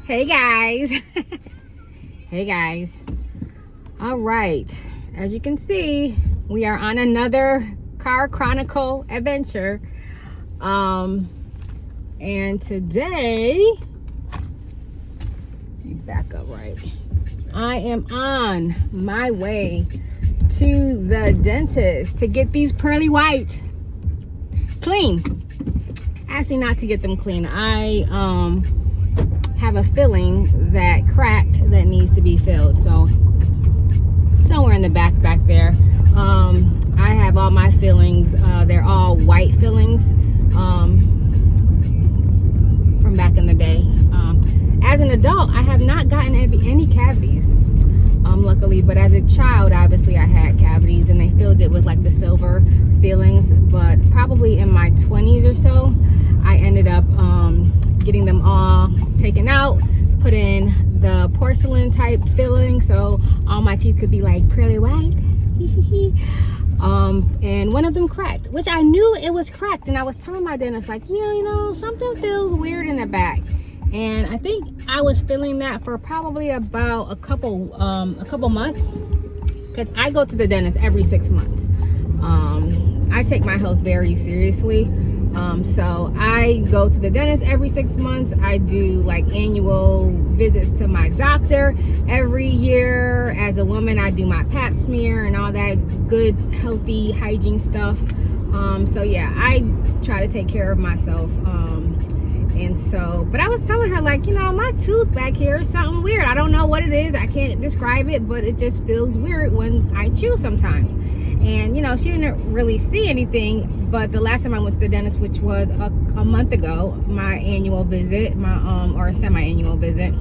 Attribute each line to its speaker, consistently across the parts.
Speaker 1: Hey guys. Hey guys. All right, as you can see, we are on another car chronicle adventure, and today, you back up right, I am on my way to the dentist to get these pearly white clean. Actually, not to get them clean. I have a filling that cracked that needs to be filled. So somewhere in the back there, I have all my fillings. They're all white fillings from back in the day. As an adult, I have not gotten any cavities, luckily. But as a child, obviously, I had cavities, and they filled it with like the silver fillings. But probably in my 20s or so, I ended up getting them all taken out, put in the porcelain type filling, so all my teeth could be like pearly white. And one of them cracked, which I knew it was cracked, and I was telling my dentist, like, you know, something feels weird in the back. And I think I was feeling that for probably about a couple months, because I go to the dentist every 6 months. I take my health very seriously. So I go to the dentist every 6 months. I do like annual visits to my doctor every year. As a woman, I do my pap smear and all that good, healthy hygiene stuff. So yeah, I try to take care of myself. And so, but I was telling her, like, you know, my tooth back here is something weird. I don't know what it is. I can't describe it, but it just feels weird when I chew sometimes. And, you know, she didn't really see anything, but the last time I went to the dentist, which was a month ago, my annual visit, or semi-annual visit,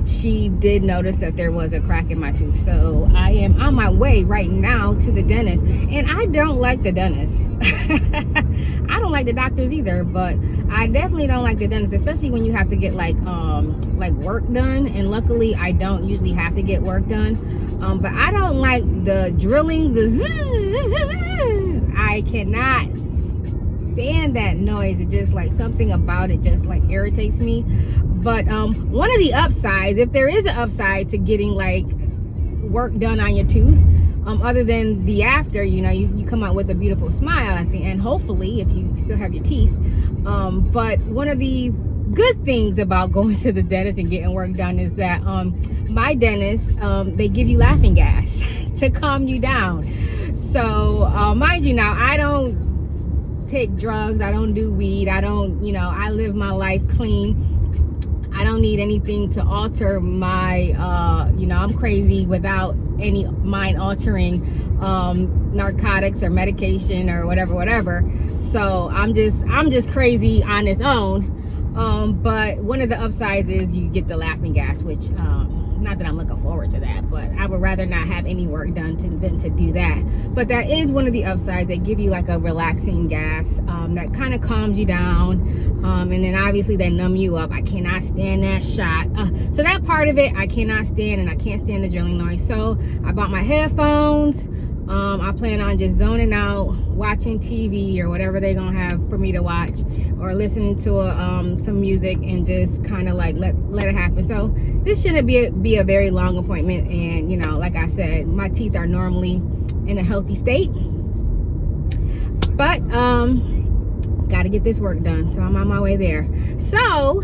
Speaker 1: she did notice that there was a crack in my tooth. So I am on my way right now to the dentist, and I don't like the dentist. I don't like the doctors either, but I definitely don't like the dentist, especially when you have to get like work done. And luckily, I don't usually have to get work done. But I don't like the drilling, the zzz. I cannot stand that noise. It just, like, something about it just like irritates me. But one of the upsides, if there is an upside to getting like work done on your tooth, other than the after, you know, you come out with a beautiful smile at the end, hopefully, if you still have your teeth. But one of the good things about going to the dentist and getting work done is that my dentist, they give you laughing gas to calm you down. So mind you, now I don't take drugs, I don't do weed, I don't, you know, I live my life clean. I don't need anything to alter my, you know, I'm crazy without any mind altering narcotics or medication or whatever. So I'm just crazy on its own. But one of the upsides is you get the laughing gas, which, not that I'm looking forward to that, but I would rather not have any work done than to do that. But that is one of the upsides. They give you like a relaxing gas that kind of calms you down, and then obviously they numb you up. I cannot stand that shot. So that part of it I cannot stand, and I can't stand the drilling noise. So I bought my headphones. I plan on just zoning out, watching TV or whatever they're gonna have for me to watch, or listening to some music, and just kind of like let it happen. So this shouldn't be a very long appointment. And, you know, like I said, my teeth are normally in a healthy state, but got to get this work done. So I'm on my way there. So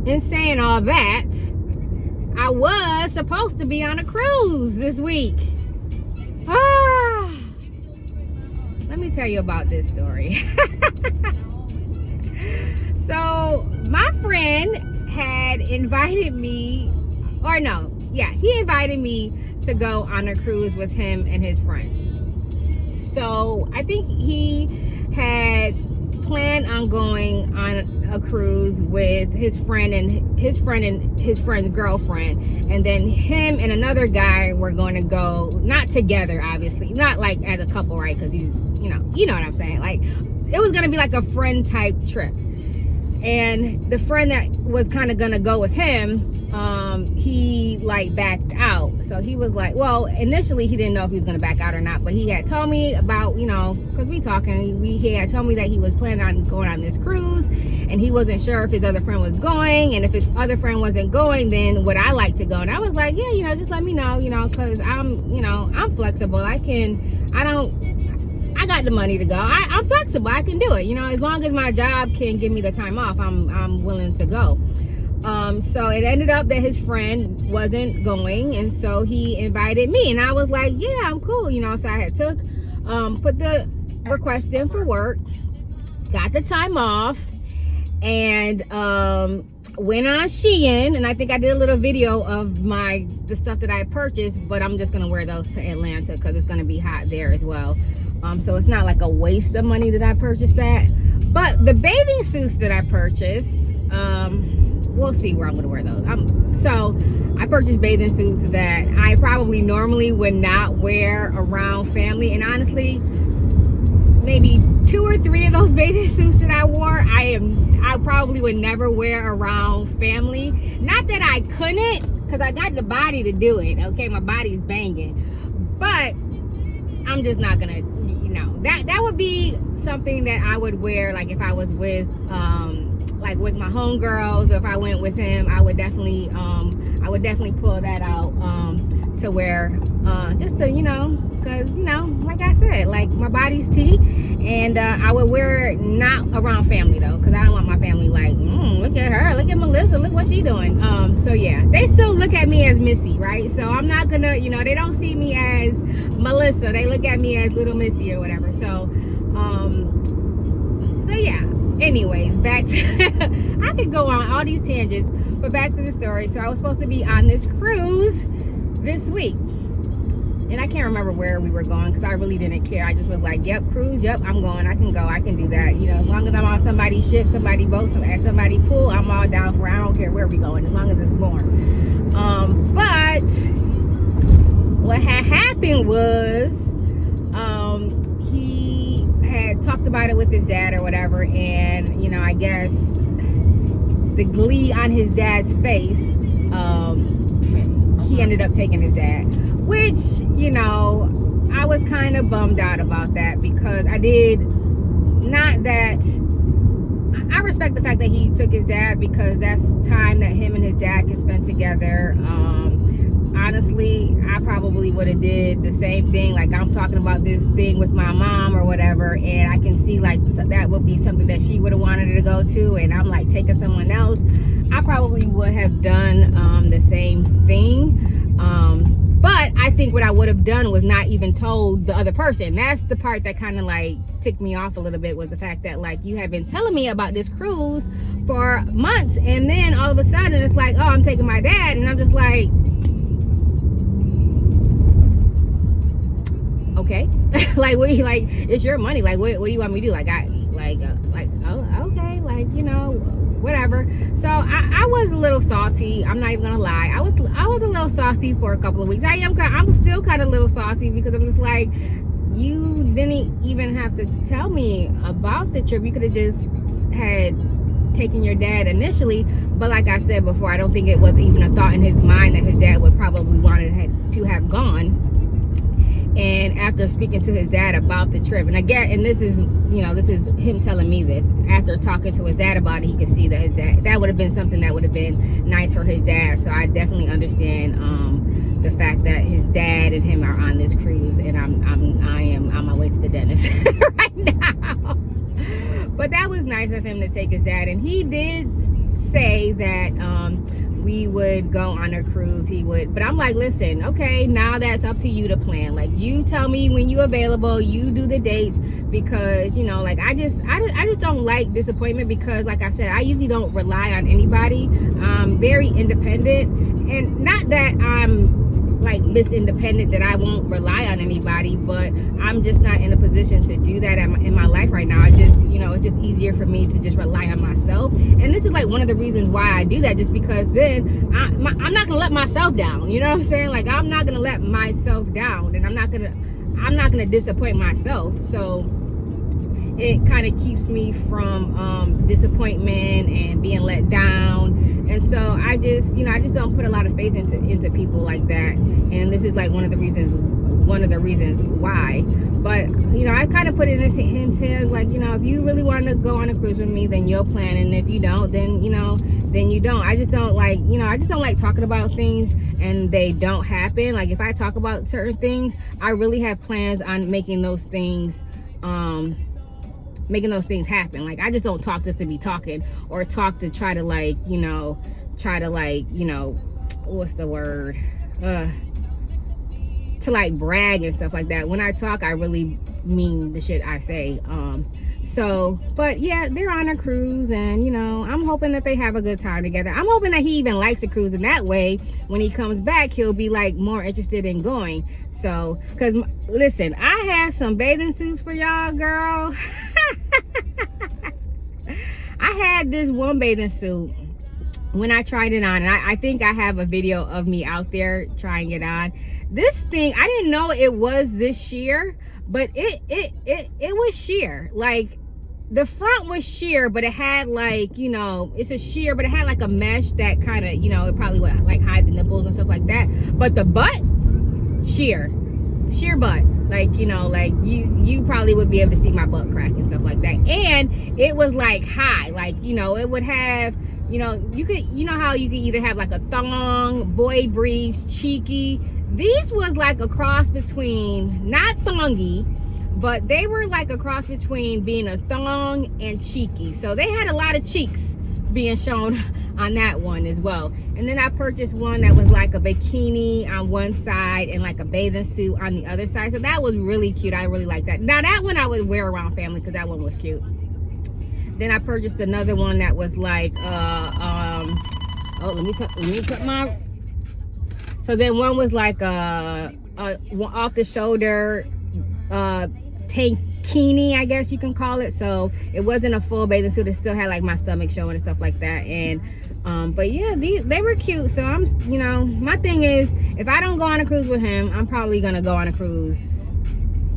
Speaker 1: in saying all that, I was supposed to be on a cruise this week. Let me tell you about this story. So my friend had invited me, or no, yeah, he invited me to go on a cruise with him and his friends. So I think he had planned on going on a cruise with his friend and his friend's girlfriend, and then him and another guy were going to go, not together, obviously, not like as a couple, right? Because he's, you know what I'm saying, like it was going to be like a friend type trip. And the friend that was kind of gonna go with him, he like backed out. So he was like, well, initially he didn't know if he was gonna back out or not, but he had told me about, you know, because he had told me that he was planning on going on this cruise, and he wasn't sure if his other friend was going, and if his other friend wasn't going, then would I like to go? And I was like, yeah, you know, just let me know, you know, because I'm flexible. I got the money to go. I'm flexible. I can do it. You know, as long as my job can give me the time off, I'm willing to go. So it ended up that his friend wasn't going, and so he invited me, and I was like, yeah, I'm cool. You know, so I had put the request in for work, got the time off, and went on Shein, and I think I did a little video of the stuff that I purchased, but I'm just gonna wear those to Atlanta because it's gonna be hot there as well. So it's not like a waste of money that I purchased that. But the bathing suits that I purchased, we'll see where I'm gonna wear those. So I purchased bathing suits that I probably normally would not wear around family, and honestly, maybe 2 or 3 of those bathing suits that I wore, I probably would never wear around family. Not that I couldn't, because I got the body to do it. Okay, my body's banging, but I'm just not gonna, you know, that would be something that I would wear, like if I was with with my homegirls, or if I went with him, I would definitely pull that out to wear, just to, you know, because, you know, like I said, like my body's tea, and I would wear it not around family though, because I don't want my family like, look at her, look at Melissa, look what she doing. So yeah, they still look at me as Missy, right? So I'm not gonna, you know, they don't see me as Melissa, they look at me as little Missy or whatever. So yeah, anyways, back to I could go on all these tangents, but back to the story. So I was supposed to be on this cruise this week, and I can't remember where we were going because I really didn't care. I just was like, yep, cruise, yep, I'm going, I can go, I can do that, you know, as long as I'm on somebody's ship, somebody's boat, at somebody's pool, I'm all down for it. I don't care where we going, as long as it's warm. But what had happened was he had talked about it with his dad or whatever, and, you know, I guess the glee on his dad's face, he ended up taking his dad, which, you know, I was kind of bummed out about that, because I respect the fact that he took his dad, because that's time that him and his dad can spend together. Honestly, I probably would have did the same thing. Like, I'm talking about this thing with my mom or whatever, and I can see like that would be something that she would have wanted to go to, and I'm like taking someone else. I probably would have done the same thing. But I think what I would have done was not even told the other person. That's the part that kind of like ticked me off a little bit, was the fact that like you had been telling me about this cruise for months, and then all of a sudden it's like, oh, I'm taking my dad, and I'm just like, okay. Like, what do you, like, it's your money, like what do you want me to do? Like, oh, okay, like, you know, whatever. So I was a little salty. I'm not even gonna lie. I was a little salty for a couple of weeks. I'm still kind of a little salty, because I'm just like, you didn't even have to tell me about the trip. You could have just had taken your dad initially. But like I said before, I don't think it was even a thought in his mind that his dad would probably wanted to have gone. And after speaking to his dad about the trip, and again, and this is him telling me this, after talking to his dad about it, he could see that his dad, that would have been something that would have been nice for his dad. So I definitely understand the fact that his dad and him are on this cruise, and I am on my way to the dentist right now. But that was nice of him to take his dad, and he did say that we would go on a cruise. He would, but I'm like, listen, okay, now that's up to you to plan. Like, you tell me when you're available, you do the dates, because, you know, like, I just don't like disappointment, because like I said, I usually don't rely on anybody. I'm very independent, and not that I'm like this independent that I won't rely on anybody, but I'm just not in a position to do that in my life right now. I just, you know, it's just easier for me to just rely on myself, and this is like one of the reasons why I do that, just because then I'm not gonna let myself down. You know what I'm saying? Like, I'm not gonna let myself down, and I'm not gonna disappoint myself. So it kind of keeps me from disappointment and being let down. And so I just don't put a lot of faith into people like that. And this is like one of the reasons why. But I kind of put it in his hands, like, if you really want to go on a cruise with me, then you'll plan, and if you don't, then you don't. I just don't like talking about things and they don't happen. Like, if I talk about certain things, I really have plans on making those things happen. Like, I just don't talk just to be talking, or talk to try to what's the word? To like brag and stuff like that. When I talk, I really mean the shit I say. But yeah, they're on a cruise, and I'm hoping that they have a good time together. I'm hoping that he even likes the cruise, and that way when he comes back, he'll be like more interested in going. So, because listen, I have some bathing suits for y'all, girl. I had this one bathing suit when I tried it on, and I think I have a video of me out there trying it on. This thing, I didn't know it was this sheer, but it was sheer. Like, the front was sheer, but it had like, it's a sheer, but it had like a mesh that kind of, it probably would like hide the nipples and stuff like that. But the butt, sheer butt. Like, like you probably would be able to see my butt crack and stuff like that. And it was like high, like, it would have, you could, how you could either have like a thong, boy briefs, cheeky. These was like a cross between, not thongy, but they were like a cross between being a thong and cheeky. So they had a lot of cheeks being shown on that one as well. And then I purchased one that was like a bikini on one side and like a bathing suit on the other side. So that was really cute. I really like that. Now that one I would wear around family because that one was cute. Then I purchased another one that was like let me put my. So then one was like a off the shoulder tankini, I guess you can call it. So it wasn't a full bathing suit. It still had like my stomach showing and stuff like that. And but yeah, they were cute. So I'm, my thing is, if I don't go on a cruise with him, I'm probably gonna go on a cruise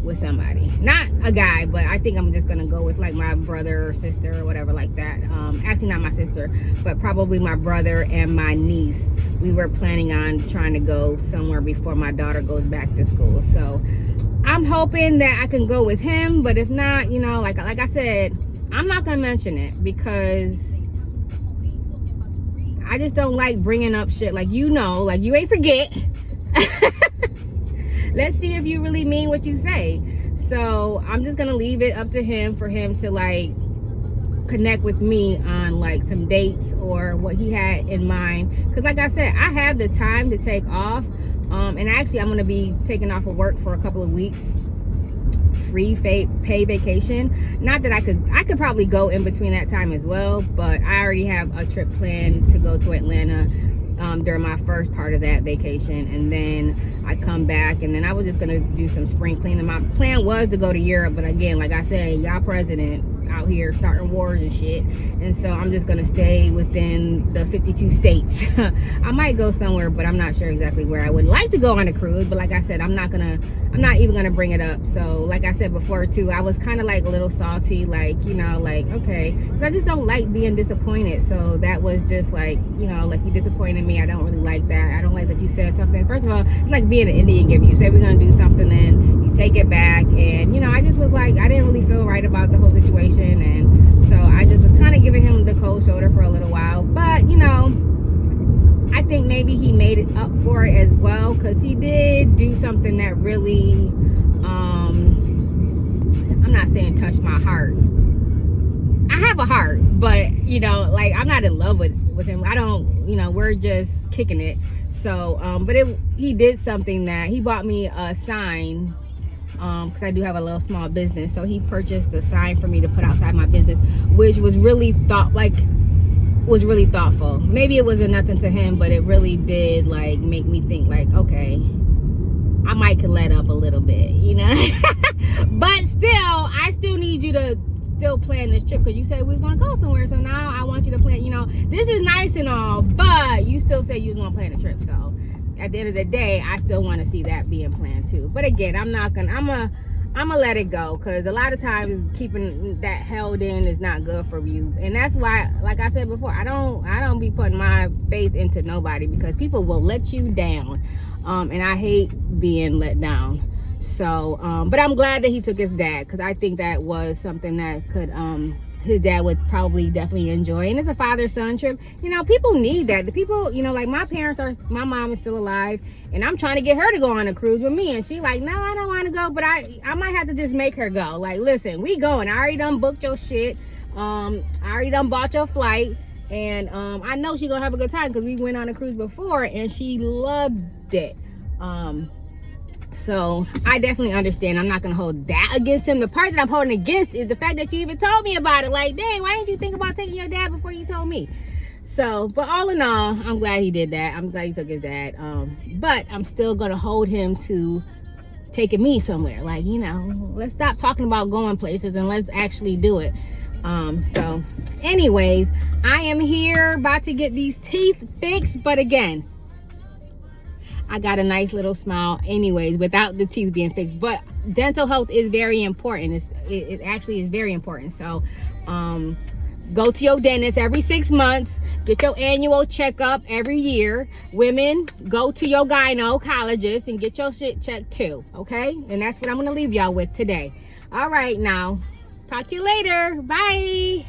Speaker 1: with somebody, not a guy, but I think I'm just gonna go with like my brother or sister or whatever like that. Actually not my sister, but probably my brother and my niece. We were planning on trying to go somewhere before my daughter goes back to school. So I'm hoping that I can go with him, but if not, like I said, I'm not gonna mention it because I just don't like bringing up shit like, like you ain't forget. Let's see if you really mean what you say. So I'm just gonna leave it up to him for him to like connect with me on like some dates or what he had in mind. Because like I said, I have the time to take off. And actually I'm gonna be taking off of work for a couple of weeks. Free pay vacation. Not that I could probably go in between that time as well, but I already have a trip planned to go to Atlanta during my first part of that vacation, and then I come back, and then I was just gonna do some spring cleaning. My plan was to go to Europe, but again, like I said, y'all president out here starting wars and shit, and so I'm just gonna stay within the 52 states. I might go somewhere, but I'm not sure exactly where. I would like to go on a cruise, but like I said, I'm not even gonna bring it up. So like I said before too, I was kind of like a little salty, like, like, okay, 'cause I just don't like being disappointed. So that was just like, like, you disappointed me. I don't really like that. I don't like that you said something. First of all, it's like being an Indian giver. You say we're gonna do something, then you take it back, and I just was like, I didn't really feel right about the whole situation, and so I just was kind of giving him the cold shoulder for a little while. But I think maybe he made it up for it as well, because he did do something that really, I'm not saying touched my heart. I have a heart, but like, I'm not in love with him. I don't, we're just kicking it. So but he did something that he bought me a sign, because I do have a little small business. So he purchased a sign for me to put outside my business, which was really thoughtful. Maybe it wasn't nothing to him, but it really did like make me think like, okay, I might can let up a little bit, but still, I still need you to still plan this trip, because you said we was gonna go somewhere. So now I want you to plan, this is nice and all, but you still said you was gonna plan a trip. So at the end of the day, I still want to see that being planned too. But again, I'm I'm gonna let it go, because a lot of times keeping that held in is not good for you. And that's why, like I said before, I don't be putting my faith into nobody, because people will let you down, and I hate being let down. So but I'm glad that he took his dad, because I think that was something that could his dad would probably definitely enjoy. And it's a father-son trip. You know, people need that. The people, you know, like my mom is still alive, and I'm trying to get her to go on a cruise with me, and she like, no, I don't want to go, but I might have to just make her go. Like, listen, we going. I already done booked your shit. I already done bought your flight, and I know she gonna have a good time, because we went on a cruise before and she loved it. So I definitely understand. I'm not gonna hold that against him. The part that I'm holding against is the fact that you even told me about it. Like, dang, why didn't you think about taking your dad before you told me? So, but all in all, I'm glad he did that. I'm glad he took his dad. But I'm still gonna hold him to taking me somewhere. Like, you know, let's stop talking about going places and let's actually do it. So anyways, I am here about to get these teeth fixed, but again, I got a nice little smile anyways without the teeth being fixed. But dental health is very important. It actually is very important. So go to your dentist every 6 months. Get your annual checkup every year. Women, go to your gynecologist and get your shit checked too. Okay? And that's what I'm going to leave y'all with today. All right, now. Talk to you later. Bye.